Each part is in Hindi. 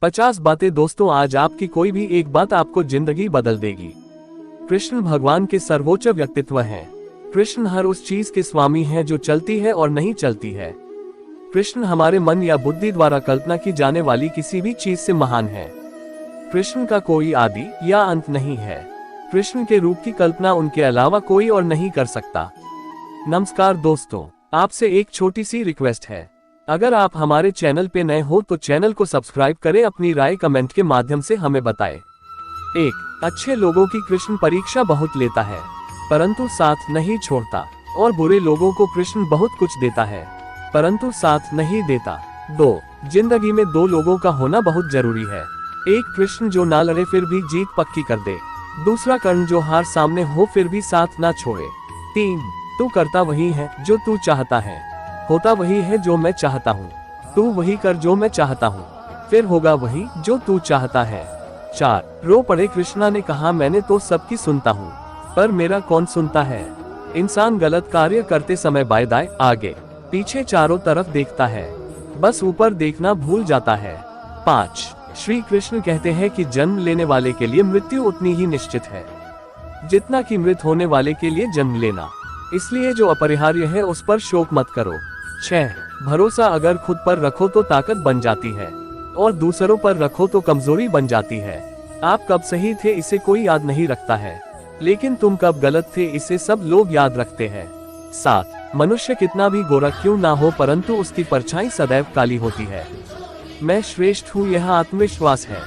50 बातें। दोस्तों, आज आपकी कोई भी एक बात आपको जिंदगी बदल देगी। कृष्ण भगवान के सर्वोच्च व्यक्तित्व हैं। कृष्ण हर उस चीज के स्वामी हैं जो चलती है और नहीं चलती है। कृष्ण हमारे मन या बुद्धि द्वारा कल्पना की जाने वाली किसी भी चीज से महान है। कृष्ण का कोई आदि या अंत नहीं है। कृष्ण के रूप की कल्पना उनके अलावा कोई और नहीं कर सकता। नमस्कार दोस्तों, आपसे एक छोटी सी रिक्वेस्ट है। अगर आप हमारे चैनल पे नए हो तो चैनल को सब्सक्राइब करें। अपनी राय कमेंट के माध्यम से हमें बताएं। अच्छे लोगों की कृष्ण परीक्षा बहुत लेता है परंतु साथ नहीं छोड़ता, और बुरे लोगों को कृष्ण बहुत कुछ देता है परंतु साथ नहीं देता। 2 जिंदगी में 2 लोगों का होना बहुत जरूरी है। एक कृष्ण जो ना लड़े फिर भी जीत पक्की कर दे। दूसरा कर्ण जो हार सामने हो फिर भी साथ ना छोड़े। 3 तू करता वही है जो तू चाहता है, होता वही है जो मैं चाहता हूँ। तू वही कर जो मैं चाहता हूँ, फिर होगा वही जो तू चाहता है। 4 रो पड़े कृष्णा ने कहा मैंने तो सबकी सुनता हूँ, पर मेरा कौन सुनता है। इंसान गलत कार्य करते समय बाएं दाएं आगे पीछे चारों तरफ देखता है, बस ऊपर देखना भूल जाता है। 5 श्री कृष्ण कहते हैं कि जन्म लेने वाले के लिए मृत्यु उतनी ही निश्चित है जितना कि मृत होने वाले के लिए जन्म लेना, इसलिए जो अपरिहार्य है उस पर शोक मत करो। 6 भरोसा अगर खुद पर रखो तो ताकत बन जाती है और दूसरों पर रखो तो कमजोरी बन जाती है। आप कब सही थे इसे कोई याद नहीं रखता है, लेकिन तुम कब गलत थे इसे सब लोग याद रखते हैं। 7 मनुष्य कितना भी गोरा क्यों ना हो परंतु उसकी परछाई सदैव काली होती है। मैं श्रेष्ठ हूँ यह आत्मविश्वास है,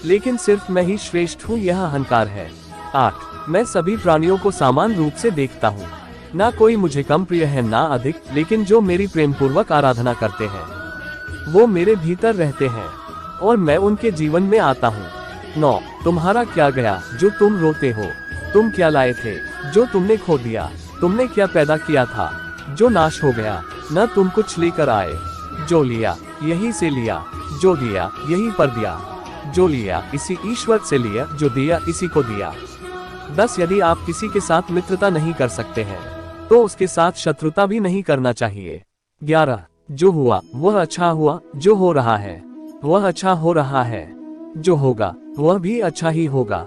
लेकिन सिर्फ मैं ही श्रेष्ठ हूँ यह अहंकार है। 8 मैं सभी प्राणियों को समान रूप से देखता हूँ, ना कोई मुझे कम प्रिय है ना अधिक, लेकिन जो मेरी प्रेम पूर्वक आराधना करते हैं वो मेरे भीतर रहते हैं और मैं उनके जीवन में आता हूँ। 9 तुम्हारा क्या गया जो तुम रोते हो, तुम क्या लाए थे जो तुमने खो दिया, तुमने क्या पैदा किया था जो नाश हो गया। न तुम कुछ लेकर आए, जो लिया यही से लिया, जो दिया यही पर दिया, जो लिया इसी ईश्वर से लिया, जो दिया इसी को दिया। 10 यदि आप किसी के साथ मित्रता नहीं कर सकते हैं तो उसके साथ शत्रुता भी नहीं करना चाहिए। 11 जो हुआ वह अच्छा हुआ, जो हो रहा है वह अच्छा हो रहा है, जो होगा वह भी अच्छा ही होगा।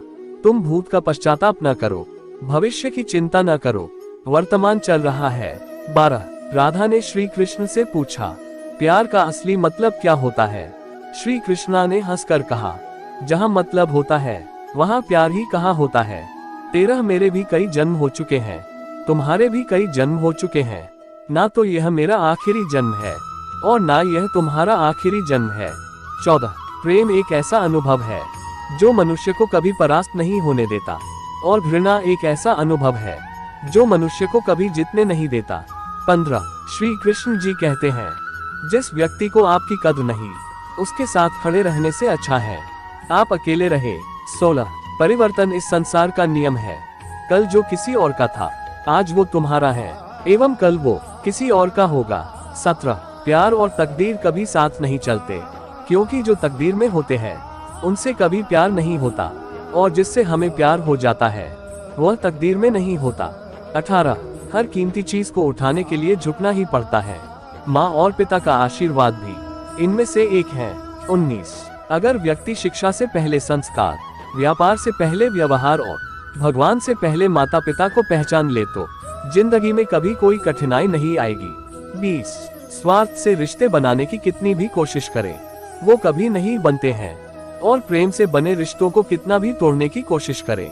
तुम भूत का पश्चाताप न करो, भविष्य की चिंता न करो, वर्तमान चल रहा है। 12 राधा ने श्री कृष्ण से पूछा प्यार का असली मतलब क्या होता है। श्री कृष्णा ने हंसकर कहा जहाँ मतलब होता है वहाँ प्यार ही कहाँ होता है। 13 मेरे भी कई जन्म हो चुके हैं, तुम्हारे भी कई जन्म हो चुके हैं, ना तो यह मेरा आखिरी जन्म है और ना यह तुम्हारा आखिरी जन्म है। 14 प्रेम एक ऐसा अनुभव है जो मनुष्य को कभी परास्त नहीं होने देता, और घृणा एक ऐसा अनुभव है जो मनुष्य को कभी जीतने नहीं देता। 15 श्री कृष्ण जी कहते हैं जिस व्यक्ति को आपकी कद्र नहीं उसके साथ खड़े रहने से अच्छा है आप अकेले रहे। 16 परिवर्तन इस संसार का नियम है, कल जो किसी और का था आज वो तुम्हारा है एवं कल वो किसी और का होगा। 17 प्यार और तकदीर कभी साथ नहीं चलते, क्योंकि जो तकदीर में होते हैं उनसे कभी प्यार नहीं होता, और जिससे हमें प्यार हो जाता है वह तकदीर में नहीं होता। 18 हर कीमती चीज को उठाने के लिए झुकना ही पड़ता है, माँ और पिता का आशीर्वाद भी इनमें से एक है। 19 अगर व्यक्ति शिक्षा से पहले संस्कार, व्यापार से पहले व्यवहार और भगवान से पहले माता पिता को पहचान ले तो जिंदगी में कभी कोई कठिनाई नहीं आएगी। 20 स्वार्थ से रिश्ते बनाने की कितनी भी कोशिश करें वो कभी नहीं बनते हैं, और प्रेम से बने रिश्तों को कितना भी तोड़ने की कोशिश करें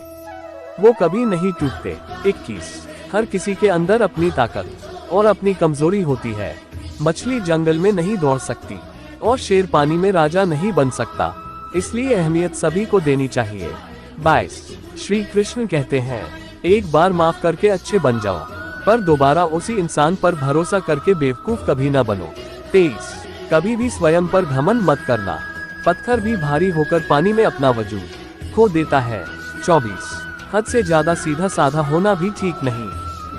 वो कभी नहीं टूटते। 21 हर किसी के अंदर अपनी ताकत और अपनी कमजोरी होती है। मछली जंगल में नहीं दौड़ सकती और शेर पानी में राजा नहीं बन सकता, इसलिए अहमियत सभी को देनी चाहिए। 22 श्री कृष्ण कहते हैं एक बार माफ करके अच्छे बन जाओ, पर दोबारा उसी इंसान पर भरोसा करके बेवकूफ कभी न बनो। 23 कभी भी स्वयं पर घमंड मत करना, पत्थर भी भारी होकर पानी में अपना वजूद खो देता है। 24 हद से ज्यादा सीधा साधा होना भी ठीक नहीं,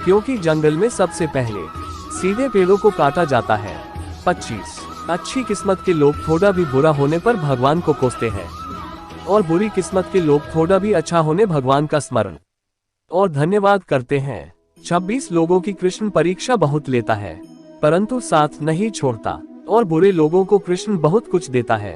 क्योंकि जंगल में सबसे पहले सीधे पेड़ों को काटा जाता है। 25 अच्छी किस्मत के लोग थोड़ा भी बुरा होने पर भगवान को कोसते हैं, और बुरी किस्मत के लोग थोड़ा भी अच्छा होने भगवान का स्मरण और धन्यवाद करते हैं। 26 लोगों की कृष्ण परीक्षा बहुत लेता है परंतु साथ नहीं छोड़ता, और बुरे लोगों को कृष्ण बहुत कुछ देता है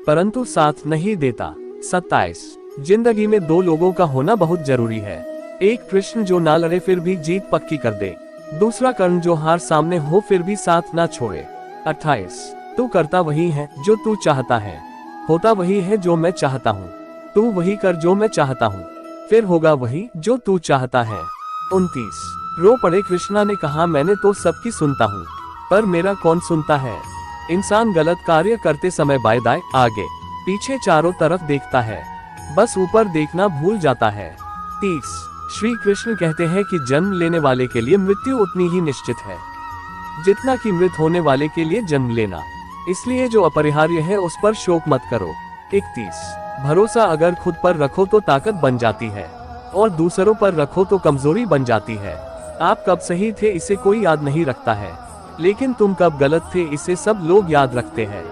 परंतु साथ नहीं देता। 27 जिंदगी में दो लोगों का होना बहुत जरूरी है। एक कृष्ण जो ना लड़े फिर भी जीत पक्की कर दे, दूसरा कर्ण जो हार सामने हो फिर भी साथ ना छोड़े। 28 तू करता वही है जो तू चाहता है, होता वही है जो मैं चाहता हूँ। तू वही कर जो मैं चाहता हूँ, फिर होगा वही जो तू चाहता है। 29 रो पड़े कृष्णा ने कहा मैंने तो सबकी सुनता हूँ, पर मेरा कौन सुनता है। इंसान गलत कार्य करते समय बाएं दाएं आगे पीछे चारों तरफ देखता है, बस ऊपर देखना भूल जाता है। 30 श्री कृष्ण कहते हैं कि जन्म लेने वाले के लिए मृत्यु उतनी ही निश्चित है जितना कि मृत होने वाले के लिए जन्म लेना, इसलिए जो अपरिहार्य है उस पर शोक मत करो। 31 भरोसा अगर खुद पर रखो तो ताकत बन जाती है और दूसरों पर रखो तो कमजोरी बन जाती है। आप कब सही थे इसे कोई याद नहीं रखता है, लेकिन तुम कब गलत थे इसे सब लोग याद रखते हैं।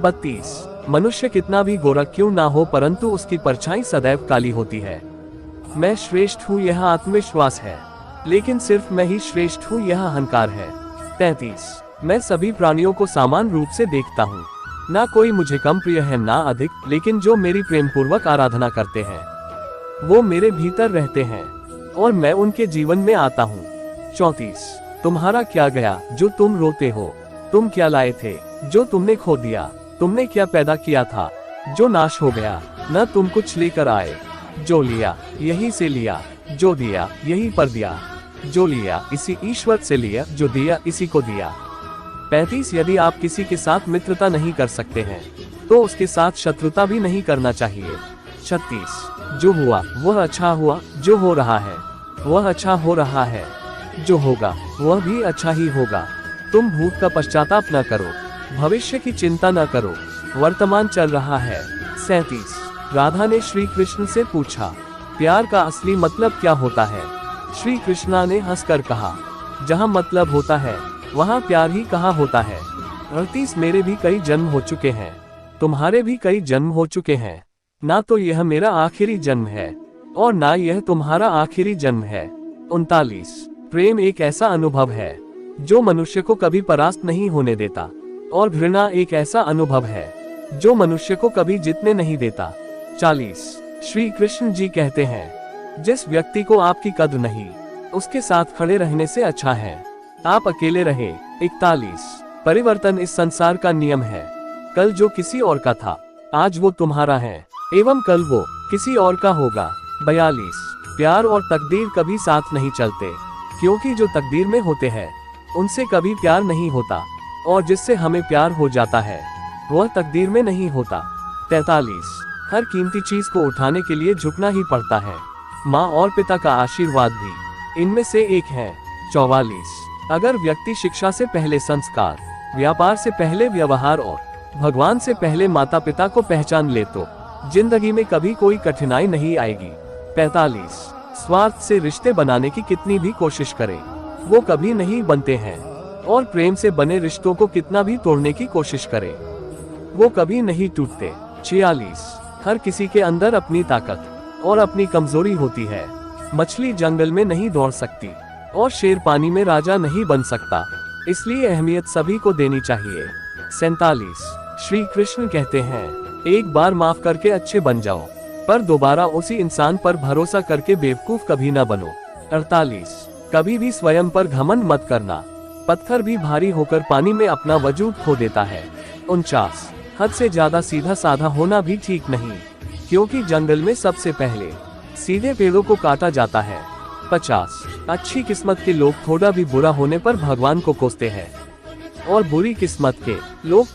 32 मनुष्य कितना भी गोरा क्यों ना हो परंतु उसकी परछाई सदैव काली होती है। मैं श्रेष्ठ हूँ यह आत्मविश्वास है, लेकिन सिर्फ मैं ही श्रेष्ठ हूँ यह अहंकार है। 33 मैं सभी प्राणियों को समान रूप से देखता हूँ, ना कोई मुझे कम प्रिय है ना अधिक, लेकिन जो मेरी प्रेम पूर्वक आराधना करते हैं वो मेरे भीतर रहते हैं और मैं उनके जीवन में आता हूँ। 34 तुम्हारा क्या गया जो तुम रोते हो, तुम क्या लाए थे जो तुमने खो दिया, तुमने क्या पैदा किया था जो नाश हो गया। न तुम कुछ लेकर आए, जो लिया यही से लिया, जो दिया यही पर दिया, जो लिया इसी ईश्वर से लिया, जो दिया इसी को दिया। 35 यदि आप किसी के साथ मित्रता नहीं कर सकते हैं तो उसके साथ शत्रुता भी नहीं करना चाहिए। 36 जो हुआ वह अच्छा हुआ, जो हो रहा है वह अच्छा हो रहा है, जो होगा वह भी अच्छा ही होगा। तुम भूत का पश्चाताप न करो, भविष्य की चिंता न करो, वर्तमान चल रहा है। 37 राधा ने श्री कृष्ण से पूछा प्यार का असली मतलब क्या होता है। श्री कृष्णा ने हंसकर कहा जहाँ मतलब होता है वहाँ प्यार ही कहाँ होता है। 38 मेरे भी कई जन्म हो चुके हैं, तुम्हारे भी कई जन्म हो चुके हैं, ना तो यह मेरा आखिरी जन्म है और ना यह तुम्हारा आखिरी जन्म है। 39 प्रेम एक ऐसा अनुभव है जो मनुष्य को कभी परास्त नहीं होने देता, और घृणा एक ऐसा अनुभव है जो मनुष्य को कभी जीतने नहीं देता। 40 श्री कृष्ण जी कहते हैं जिस व्यक्ति को आपकी कद्र नहीं उसके साथ खड़े रहने से अच्छा है आप अकेले रहे। 41 परिवर्तन इस संसार का नियम है, कल जो किसी और का था आज वो तुम्हारा है एवं कल वो किसी और का होगा। 42 प्यार और तकदीर कभी साथ नहीं चलते, क्योंकि जो तकदीर में होते हैं उनसे कभी प्यार नहीं होता, और जिससे हमें प्यार हो जाता है वह तकदीर में नहीं होता। 43 हर कीमती चीज को उठाने के लिए झुकना ही पड़ता है, माँ और पिता का आशीर्वाद भी इनमें से एक है। 44 अगर व्यक्ति शिक्षा से पहले संस्कार, व्यापार से पहले व्यवहार और भगवान से पहले माता पिता को पहचान ले तो जिंदगी में कभी कोई कठिनाई नहीं आएगी। 45 स्वार्थ से रिश्ते बनाने की कितनी भी कोशिश करे वो कभी नहीं बनते हैं, और प्रेम से बने रिश्तों को कितना भी तोड़ने की कोशिश करे वो कभी नहीं टूटते। 46 हर किसी के अंदर अपनी ताकत और अपनी कमजोरी होती है, मछली जंगल में नहीं दौड़ सकती और शेर पानी में राजा नहीं बन सकता, इसलिए अहमियत सभी को देनी चाहिए। 47 श्री कृष्ण कहते हैं एक बार माफ करके अच्छे बन जाओ, पर दोबारा उसी इंसान पर भरोसा करके बेवकूफ कभी न बनो। 48 कभी भी स्वयं पर घमंड मत करना, पत्थर भी भारी होकर पानी में अपना वजूद खो देता है। 49 हद से ज्यादा सीधा साधा होना भी ठीक नहीं, क्योंकि जंगल में सबसे पहले सीधे पेड़ों को काटा जाता है। 50 अच्छी किस्मत के लोग थोड़ा भी बुरा होने पर भगवान को कोसते हैं, और बुरी किस्मत के लोग